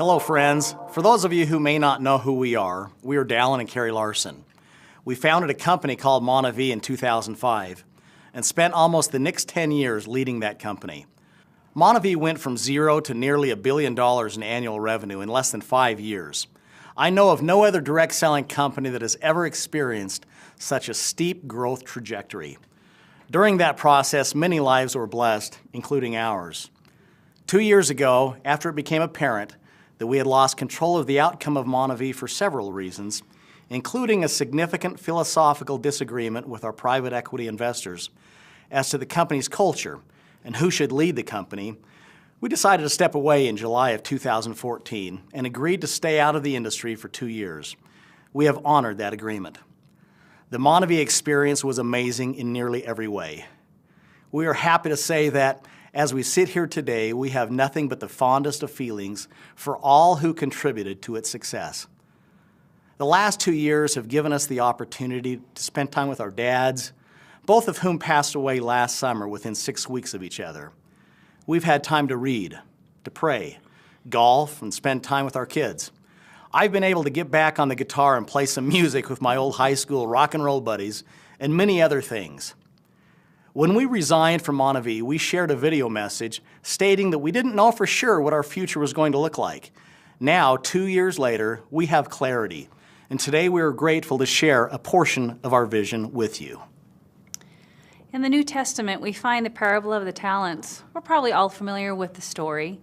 Hello, friends. For those of you who may not know who we are Dallin and Karree Larsen. We founded a company called MonaVie in 2005 and spent almost the next 10 years leading that company. MonaVie went from zero to nearly $1 billion in annual revenue in less than 5 years. I know of no other direct selling company that has ever experienced such a steep growth trajectory. During that process, many lives were blessed, including ours. 2 years ago, after it became apparent that we had lost control of the outcome of MonaVie for several reasons, including a significant philosophical disagreement with our private equity investors as to the company's culture and who should lead the company, we decided to step away in July of 2014 and agreed to stay out of the industry for 2 years. We have honored that agreement. The MonaVie experience was amazing in nearly every way. We are happy to say that as we sit here today, we have nothing but the fondest of feelings for all who contributed to its success. The last 2 years have given us the opportunity to spend time with our dads, both of whom passed away last summer within 6 weeks of each other. We've had time to read, to pray, golf, and spend time with our kids. I've been able to get back on the guitar and play some music with my old high school rock and roll buddies, and many other things. When we resigned from MonaVie, we shared a video message stating that we didn't know for sure what our future was going to look like. Now, 2 years later, we have clarity, and today we are grateful to share a portion of our vision with you. In the New Testament, we find the parable of the talents. We're probably all familiar with the story.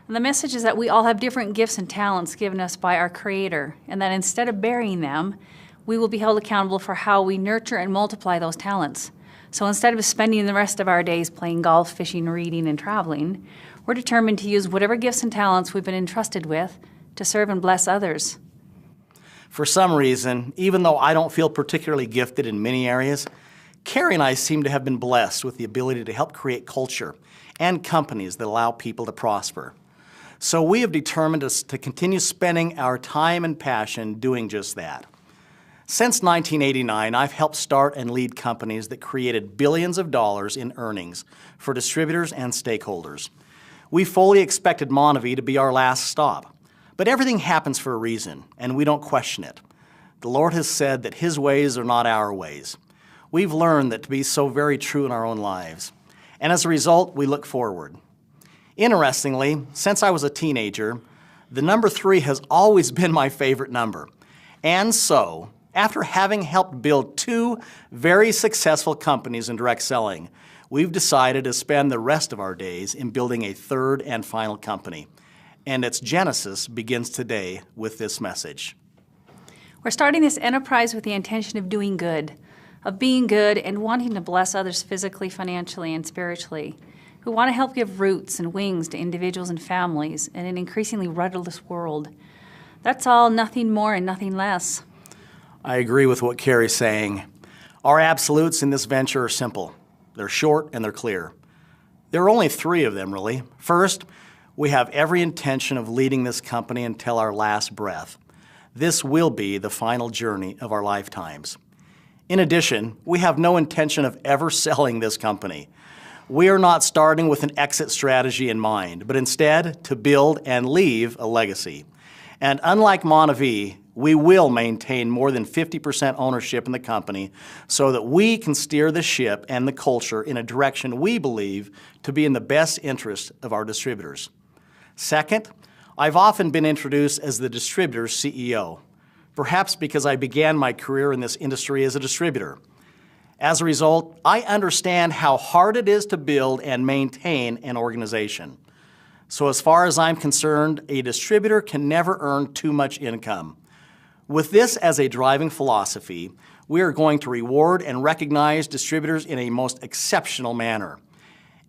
And the message is that we all have different gifts and talents given us by our Creator, and that instead of burying them, we will be held accountable for how we nurture and multiply those talents. So instead of spending the rest of our days playing golf, fishing, reading, and traveling, we're determined to use whatever gifts and talents we've been entrusted with to serve and bless others. For some reason, even though I don't feel particularly gifted in many areas, Karree and I seem to have been blessed with the ability to help create culture and companies that allow people to prosper. So we have determined to continue spending our time and passion doing just that. Since 1989, I've helped start and lead companies that created billions of dollars in earnings for distributors and stakeholders. We fully expected MonaVie to be our last stop, but everything happens for a reason, and we don't question it. The Lord has said that His ways are not our ways. We've learned that to be so very true in our own lives, and as a result, we look forward. Interestingly, since I was a teenager, the number 3 has always been my favorite number, and so, after having helped build 2 very successful companies in direct selling, we've decided to spend the rest of our days in building a 3rd and final company. And its genesis begins today with this message. We're starting this enterprise with the intention of doing good, of being good and wanting to bless others physically, financially, and spiritually. We want to help give roots and wings to individuals and families in an increasingly rudderless world. That's all, nothing more and nothing less. I agree with what Karree's saying. Our absolutes in this venture are simple. They're short and they're clear. There are only 3 of them, really. First, we have every intention of leading this company until our last breath. This will be the final journey of our lifetimes. In addition, we have no intention of ever selling this company. We are not starting with an exit strategy in mind, but instead to build and leave a legacy. And unlike MonaVie, we will maintain more than 50% ownership in the company so that we can steer the ship and the culture in a direction we believe to be in the best interest of our distributors. Second, I've often been introduced as the distributor's CEO, perhaps because I began my career in this industry as a distributor. As a result, I understand how hard it is to build and maintain an organization. So as far as I'm concerned, a distributor can never earn too much income. With this as a driving philosophy, we are going to reward and recognize distributors in a most exceptional manner.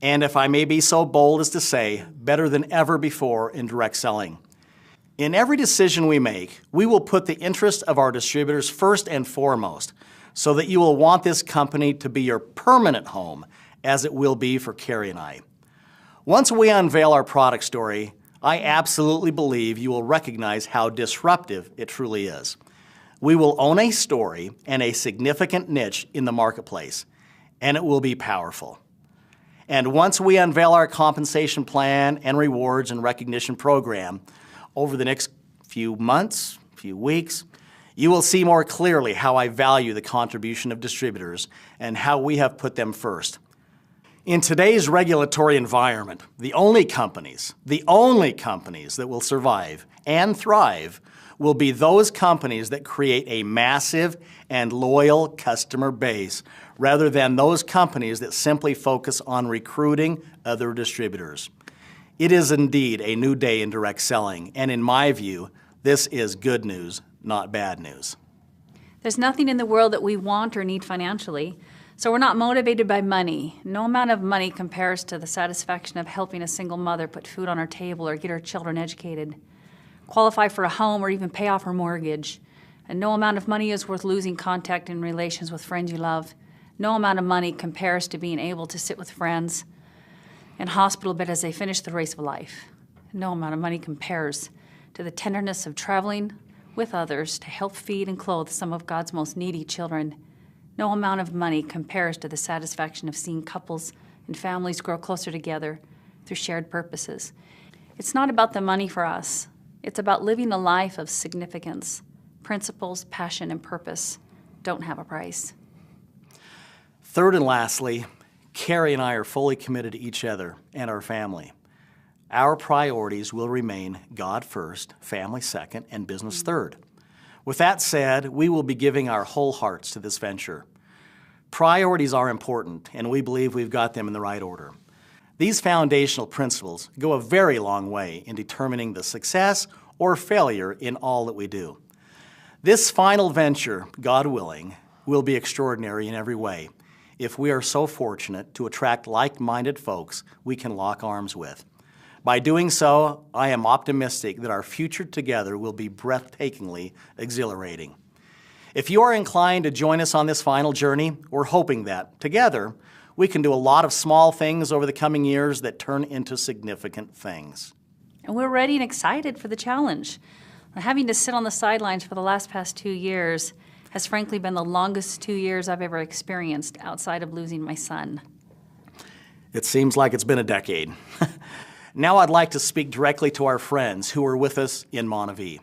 And if I may be so bold as to say, better than ever before in direct selling. In every decision we make, we will put the interest of our distributors first and foremost, so that you will want this company to be your permanent home, as it will be for Karree and I. Once we unveil our product story, I absolutely believe you will recognize how disruptive it truly is. We will own a story and a significant niche in the marketplace, and it will be powerful. And once we unveil our compensation plan and rewards and recognition program, Over the next few months, few weeks, you will see more clearly how I value the contribution of distributors and how we have put them first. In today's regulatory environment, the only companies that will survive and thrive will be those companies that create a massive and loyal customer base rather than those companies that simply focus on recruiting other distributors. It is indeed a new day in direct selling, and in my view, this is good news, not bad news. There's nothing in the world that we want or need financially, so we're not motivated by money. No amount of money compares to the satisfaction of helping a single mother put food on her table or get her children educated, qualify for a home, or even pay off her mortgage. And no amount of money is worth losing contact and relations with friends you love. No amount of money compares to being able to sit with friends in hospital bed as they finish the race of life. No amount of money compares to the tenderness of traveling with others to help feed and clothe some of God's most needy children. No amount of money compares to the satisfaction of seeing couples and families grow closer together through shared purposes. It's not about the money for us. It's about living a life of significance. Principles, passion, and purpose don't have a price. Third and lastly, Karree and I are fully committed to each other and our family. Our priorities will remain God first, family second, and business third. With that said, we will be giving our whole hearts to this venture. Priorities are important, and we believe we've got them in the right order. These foundational principles go a very long way in determining the success or failure in all that we do. This final venture, God willing, will be extraordinary in every way if we are so fortunate to attract like-minded folks we can lock arms with. By doing so, I am optimistic that our future together will be breathtakingly exhilarating. If you are inclined to join us on this final journey, we're hoping that, together, we can do a lot of small things over the coming years that turn into significant things. And we're ready and excited for the challenge. Having to sit on the sidelines for the past 2 years has frankly been the longest 2 years I've ever experienced outside of losing my son. It seems like it's been a decade. Now I'd like to speak directly to our friends who are with us in MonaVie.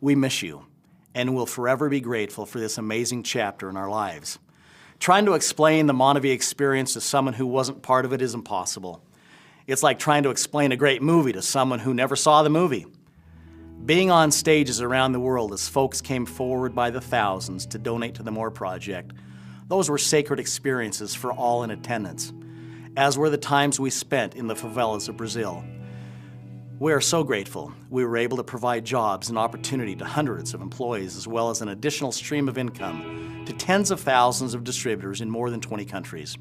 We miss you, and we'll forever be grateful for this amazing chapter in our lives. Trying to explain the MonaVie experience to someone who wasn't part of it is impossible. It's like trying to explain a great movie to someone who never saw the movie. Being on stages around the world as folks came forward by the thousands to donate to the More Project, those were sacred experiences for all in attendance, as were the times we spent in the favelas of Brazil. We are so grateful we were able to provide jobs and opportunity to hundreds of employees as well as an additional stream of income to tens of thousands of distributors in more than 20 countries.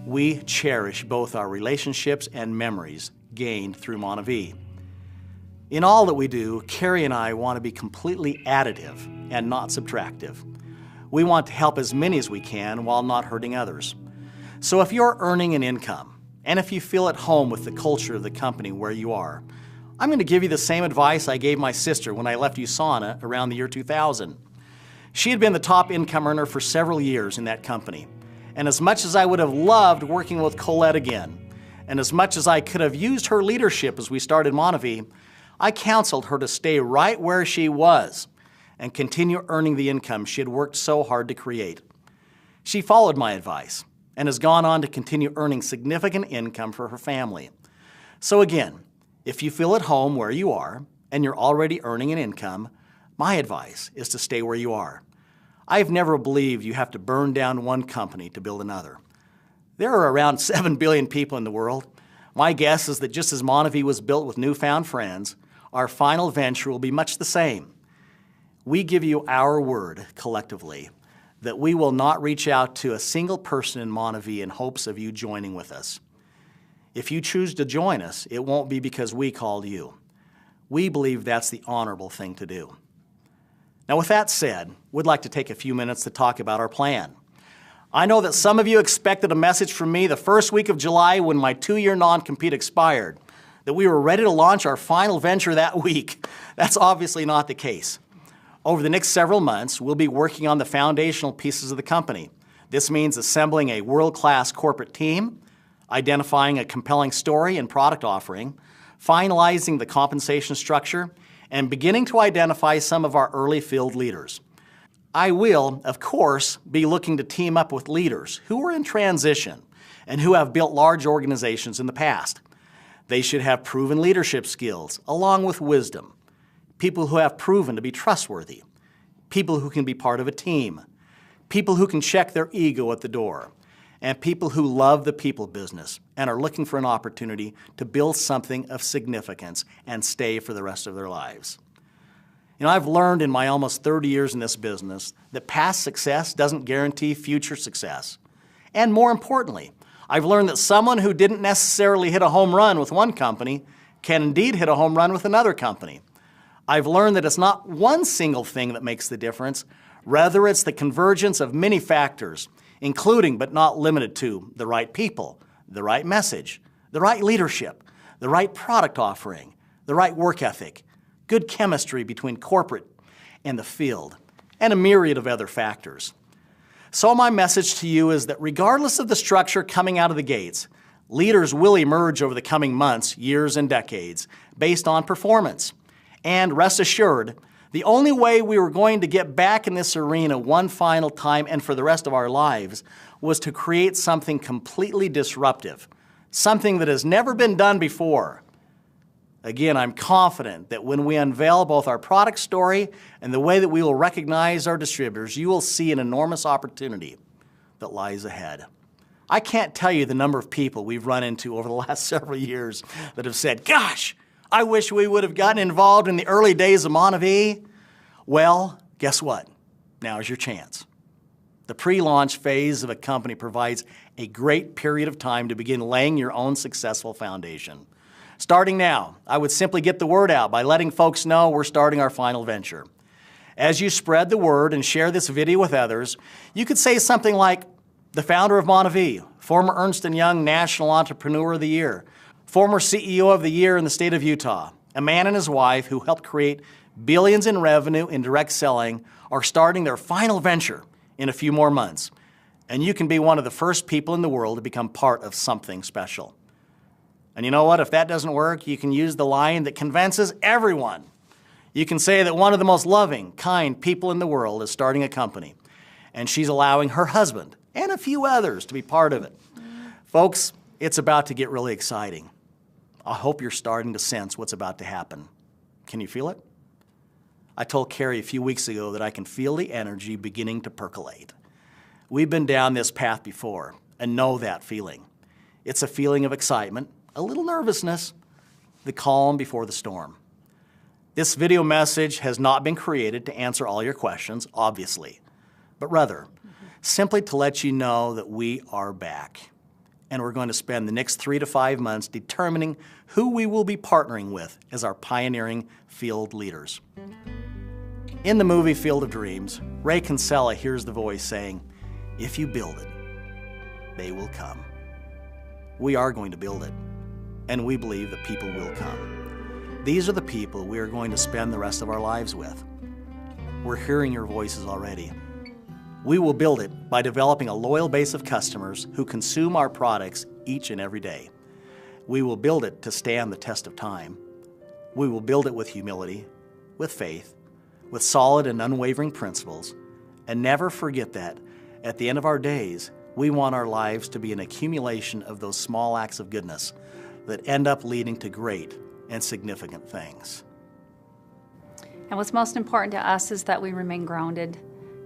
We cherish both our relationships and memories gained through MonaVie. In all that we do, Karree and I want to be completely additive and not subtractive. We want to help as many as we can while not hurting others. So if you're earning an income, and if you feel at home with the culture of the company where you are, I'm going to give you the same advice I gave my sister when I left USANA around the year 2000. She had been the top income earner for several years in that company. And as much as I would have loved working with Colette again, and as much as I could have used her leadership as we started MonaVie, I counseled her to stay right where she was and continue earning the income she had worked so hard to create. She followed my advice and has gone on to continue earning significant income for her family. So again, if you feel at home where you are and you're already earning an income, my advice is to stay where you are. I've never believed you have to burn down one company to build another. There are around 7 billion people in the world. My guess is that just as MonaVie was built with newfound friends, our final venture will be much the same. We give you our word collectively that we will not reach out to a single person in MonaVie in hopes of you joining with us. If you choose to join us, it won't be because we called you. We believe that's the honorable thing to do. Now with that said, we'd like to take a few minutes to talk about our plan. I know that some of you expected a message from me the first week of July when my 2-year non-compete expired, that we were ready to launch our final venture that week. That's obviously not the case. Over the next several months, we'll be working on the foundational pieces of the company. This means assembling a world-class corporate team, identifying a compelling story and product offering, finalizing the compensation structure, and beginning to identify some of our early field leaders. I will, of course, be looking to team up with leaders who are in transition and who have built large organizations in the past. They should have proven leadership skills along with wisdom, people who have proven to be trustworthy, people who can be part of a team, people who can check their ego at the door, and people who love the people business and are looking for an opportunity to build something of significance and stay for the rest of their lives. You know, I've learned in my almost 30 years in this business that past success doesn't guarantee future success. And more importantly, I've learned that someone who didn't necessarily hit a home run with one company can indeed hit a home run with another company. I've learned that it's not one single thing that makes the difference. Rather, it's the convergence of many factors, including but not limited to the right people, the right message, the right leadership, the right product offering, the right work ethic, good chemistry between corporate and the field, and a myriad of other factors. So my message to you is that regardless of the structure coming out of the gates, leaders will emerge over the coming months, years, and decades based on performance. And rest assured, the only way we were going to get back in this arena one final time and for the rest of our lives was to create something completely disruptive, something that has never been done before. Again, I'm confident that when we unveil both our product story and the way that we will recognize our distributors, you will see an enormous opportunity that lies ahead. I can't tell you the number of people we've run into over the last several years that have said, "Gosh, I wish we would have gotten involved in the early days of MonaVie." Well, guess what? Now's your chance. The pre-launch phase of a company provides a great period of time to begin laying your own successful foundation. Starting now, I would simply get the word out by letting folks know we're starting our final venture. As you spread the word and share this video with others, you could say something like, "The founder of MonaVie, former Ernst & Young National Entrepreneur of the Year, former CEO of the Year in the state of Utah, a man and his wife who helped create billions in revenue in direct selling, are starting their final venture in a few more months. And you can be one of the first people in the world to become part of something special." And you know what? If that doesn't work, you can use the line that convinces everyone. You can say that one of the most loving, kind people in the world is starting a company, and she's allowing her husband and a few others to be part of it. Folks, it's about to get really exciting. I hope you're starting to sense what's about to happen. Can you feel it? I told Karree a few weeks ago that I can feel the energy beginning to percolate. We've been down this path before and know that feeling. It's a feeling of excitement, a little nervousness, the calm before the storm. This video message has not been created to answer all your questions, obviously, but rather simply to let you know that we are back. And we're going to spend the next 3 to 5 months determining who we will be partnering with as our pioneering field leaders. In the movie Field of Dreams, Ray Kinsella hears the voice saying, "If you build it, they will come." We are going to build it, and we believe that people will come. These are the people we are going to spend the rest of our lives with. We're hearing your voices already. We will build it by developing a loyal base of customers who consume our products each and every day. We will build it to stand the test of time. We will build it with humility, with faith, with solid and unwavering principles, and never forget that at the end of our days, we want our lives to be an accumulation of those small acts of goodness that end up leading to great and significant things. And what's most important to us is that we remain grounded,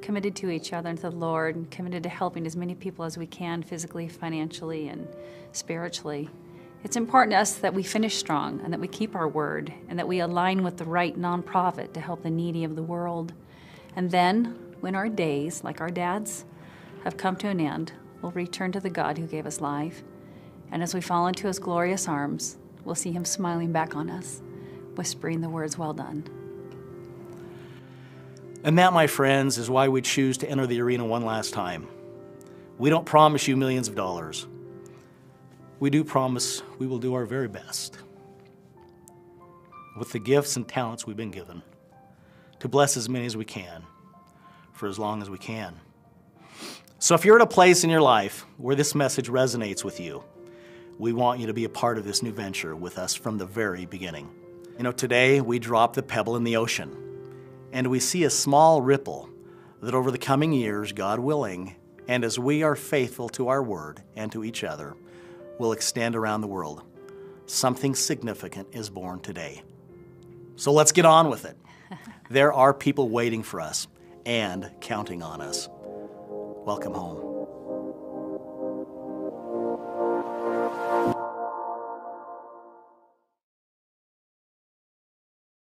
committed to each other and to the Lord, and committed to helping as many people as we can physically, financially, and spiritually. It's important to us that we finish strong and that we keep our word and that we align with the right nonprofit to help the needy of the world. And then, when our days, like our dad's, have come to an end, we'll return to the God who gave us life. And as we fall into his glorious arms, we'll see him smiling back on us, whispering the words, "Well done." And that, my friends, is why we choose to enter the arena one last time. We don't promise you millions of dollars. We do promise we will do our very best with the gifts and talents we've been given to bless as many as we can for as long as we can. So if you're at a place in your life where this message resonates with you, we want you to be a part of this new venture with us from the very beginning. You know, today we drop the pebble in the ocean, and we see a small ripple that over the coming years, God willing, and as we are faithful to our word and to each other, will extend around the world. Something significant is born today. So let's get on with it. There are people waiting for us and counting on us. Welcome home.